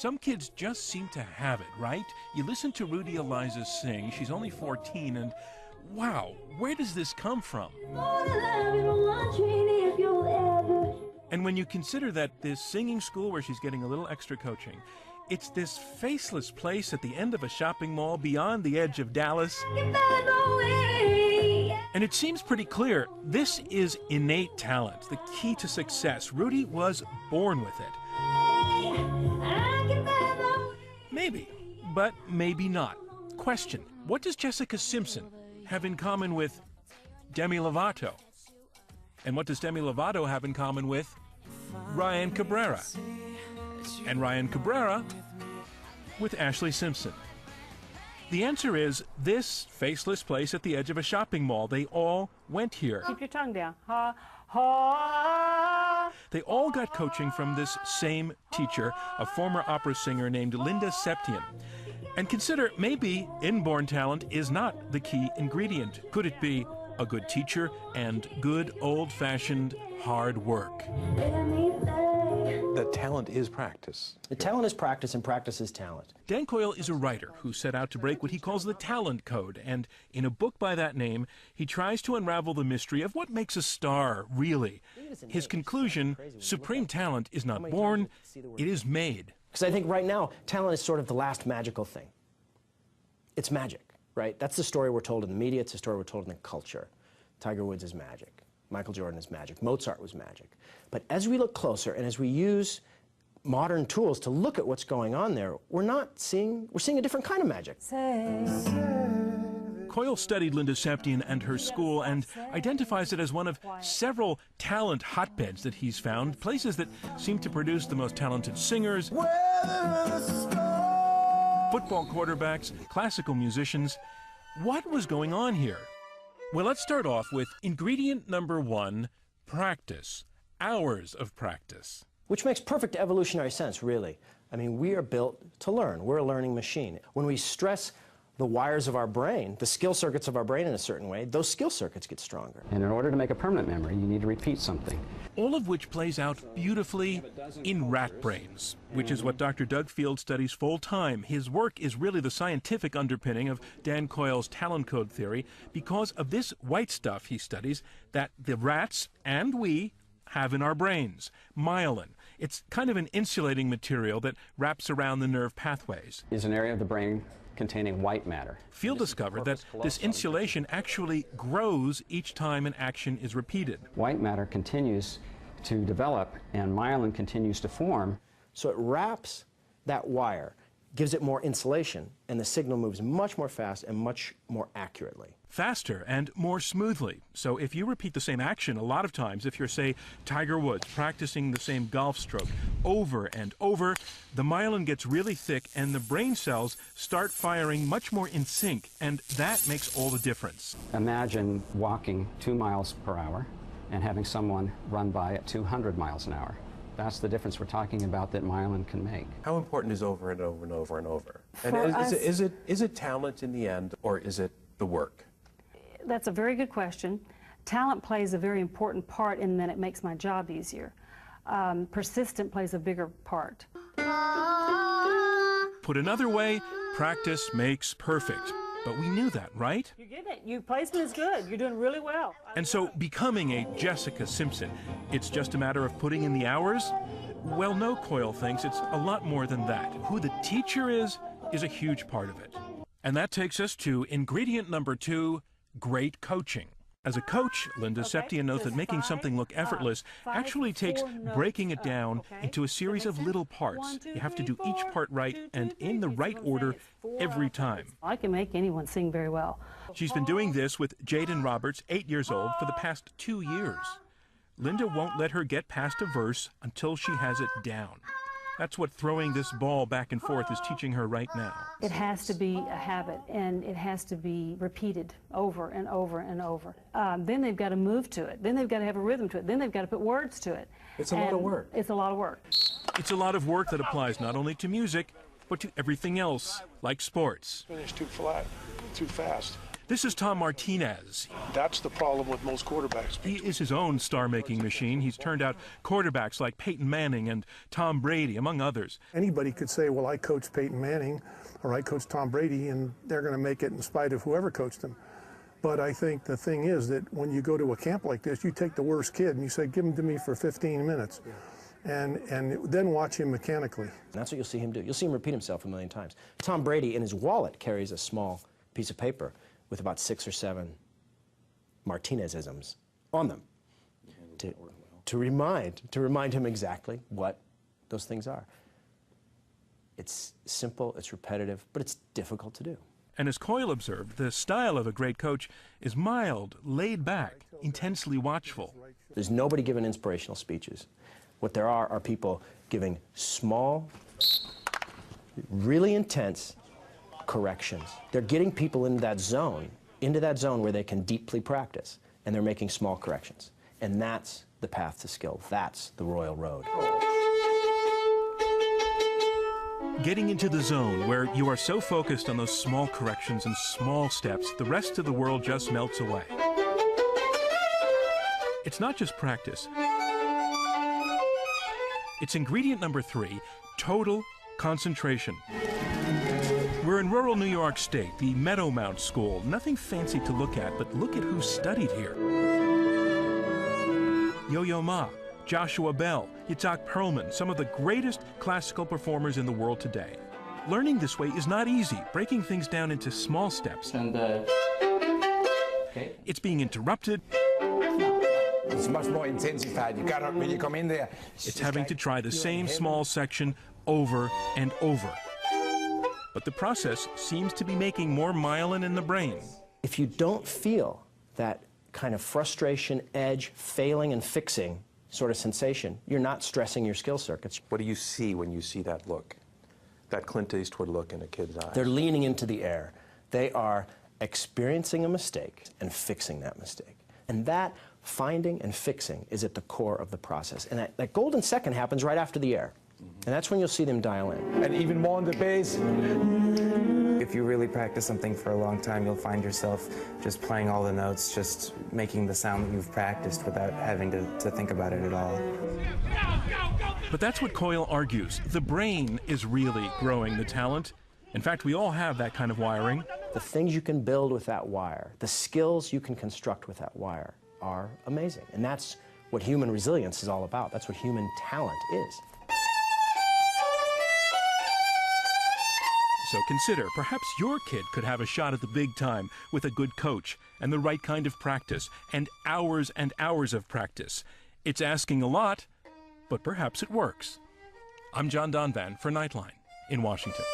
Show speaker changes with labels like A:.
A: Some kids just seem to have it, right? You listen to Rudy Eliza sing, she's only 14, and wow, where does this come from? And when you consider that this singing school where she's getting a little extra coaching, it's this faceless place at the end of a shopping mall beyond the edge of Dallas. And it seems pretty clear, this is innate talent, the key to success. Rudy was born with it. Maybe, but maybe not. Question, what does Jessica Simpson have in common with Demi Lovato? And what does Demi Lovato have in common with Ryan Cabrera? And Ryan Cabrera with Ashlee Simpson. The answer is this faceless place at the edge of a shopping mall. They all went here.
B: Keep your tongue down. Ha, ha.
A: They all got coaching from this same teacher, a former opera singer named Linda Septien. And consider, maybe inborn talent is not the key ingredient. Could it be a good teacher and good old-fashioned hard work?
C: The talent is practice.
D: The talent is practice, and practice is talent.
A: Dan Coyle is a writer who set out to break what he calls the talent code, and in a book by that name, he tries to unravel the mystery of what makes a star, really. His conclusion, supreme talent is not born, it is made.
D: Because I think right now, talent is sort of the last magical thing. It's magic, right? That's the story we're told in the media, it's the story we're told in the culture. Tiger Woods is magic. Michael Jordan is magic. Mozart was magic. But as we look closer and as we use modern tools to look at what's going on there, we're seeing a different kind of magic.
A: Coyle studied Linda Septien and her school and identifies it as one of several talent hotbeds that he's found, places that seem to produce the most talented singers, football quarterbacks, classical musicians. What was going on here? Well, let's start off with ingredient number one, practice. Hours of practice.
D: Which makes perfect evolutionary sense, really. I mean, we are built to learn. We're a learning machine. When we stress the wires of our brain, the skill circuits of our brain in a certain way, those skill circuits get stronger.
E: And in order to make a permanent memory, you need to repeat something.
A: All of which plays out beautifully in rat brains, which is what Dr. Doug Field studies full-time. His work is really the scientific underpinning of Dan Coyle's talent code theory because of this white stuff he studies that the rats and we have in our brains, myelin. It's kind of an insulating material that wraps around the nerve pathways.
E: Is an area of the brain containing white matter.
A: Field discovered that this insulation actually grows each time an action is repeated.
E: White matter continues to develop and myelin continues to form.
D: So it wraps that wire, gives it more insulation, and the signal moves much more fast and much more accurately.
A: Faster and more smoothly. So if you repeat the same action a lot of times, if you're, say, Tiger Woods, practicing the same golf stroke over and over, the myelin gets really thick and the brain cells start firing much more in sync, and that makes all the difference.
E: Imagine walking 2 miles per hour and having someone run by at 200 miles an hour. That's the difference we're talking about that myelin can make.
C: How important is over and over and over and over? And is it talent in the end, or is it the work?
B: That's a very good question. Talent plays a very important part in that it makes my job easier. Persistent plays a bigger part.
A: Put another way, practice makes perfect. But we knew that, right?
B: You're getting it. Your placement is good. You're doing really well.
A: And so becoming a Jessica Simpson, it's just a matter of putting in the hours? Well, no, Coyle thinks it's a lot more than that. Who the teacher is a huge part of it. And that takes us to ingredient number 2, great coaching. As a coach, Linda Septien knows that making something look effortless actually takes breaking it down into a series of little parts. You have to do each part right and in the right order every time.
B: I can make anyone sing very well.
A: She's been doing this with Jaden Roberts, 8 years old, for the past 2 years. Linda won't let her get past a verse until she has it down. That's what throwing this ball back and forth is teaching her right now.
B: It has to be a habit, and it has to be repeated over and over and over. Then they've got to move to it. Then they've got to have a rhythm to it. Then they've got to put words to it.
C: It's a lot of work.
B: It's a lot of work.
A: It's a lot of work that applies not only to music, but to everything else, like sports.
F: Finish too flat, too fast.
A: This is Tom Martinez.
F: That's the problem with most quarterbacks.
A: He is his own star-making machine. He's turned out quarterbacks like Peyton Manning and Tom Brady, among others.
F: Anybody could say, well, I coached Peyton Manning or I coached Tom Brady, and they're going to make it in spite of whoever coached them. But I think the thing is that when you go to a camp like this, you take the worst kid and you say, give him to me for 15 minutes. And then watch him mechanically.
D: That's what you'll see him do. You'll see him repeat himself a million times. Tom Brady, in his wallet, carries a small piece of paper with about 6 or 7 Martinez-isms on them to remind him exactly what those things are. It's simple, it's repetitive, but it's difficult to do.
A: And as Coyle observed, the style of a great coach is mild, laid back, intensely watchful.
D: There's nobody giving inspirational speeches. What there are people giving small, really intense corrections. They're getting people into that zone where they can deeply practice, and they're making small corrections. And that's the path to skill. That's the royal road.
A: Getting into the zone where you are so focused on those small corrections and small steps, the rest of the world just melts away. It's not just practice. It's ingredient number 3, total concentration. We're in rural New York State, the Meadowmount School. Nothing fancy to look at, but look at who studied here. Yo-Yo Ma, Joshua Bell, Yitzhak Perlman, some of the greatest classical performers in the world today. Learning this way is not easy, breaking things down into small steps.
E: Okay.
A: It's being interrupted.
G: It's much more intensified. You got when you come in there.
A: It's having to try the same small section over and over. But the process seems to be making more myelin in the brain.
D: If you don't feel that kind of frustration, edge, failing and fixing sort of sensation, you're not stressing your skill circuits.
C: What do you see when you see that look, that Clint Eastwood look in a kid's eyes?
D: They're leaning into the air. They are experiencing a mistake and fixing that mistake. And that finding and fixing is at the core of the process. And that golden second happens right after the air. And that's when you'll see them dial in.
G: And even more on the bass.
H: If you really practice something for a long time, you'll find yourself just playing all the notes, just making the sound that you've practiced without having to think about it at all.
A: But that's what Coyle argues. The brain is really growing the talent. In fact, we all have that kind of wiring.
D: The things you can build with that wire, the skills you can construct with that wire are amazing. And that's what human resilience is all about. That's what human talent is.
A: So consider, perhaps your kid could have a shot at the big time with a good coach and the right kind of practice and hours of practice. It's asking a lot, but perhaps it works. I'm John Donvan for Nightline in Washington.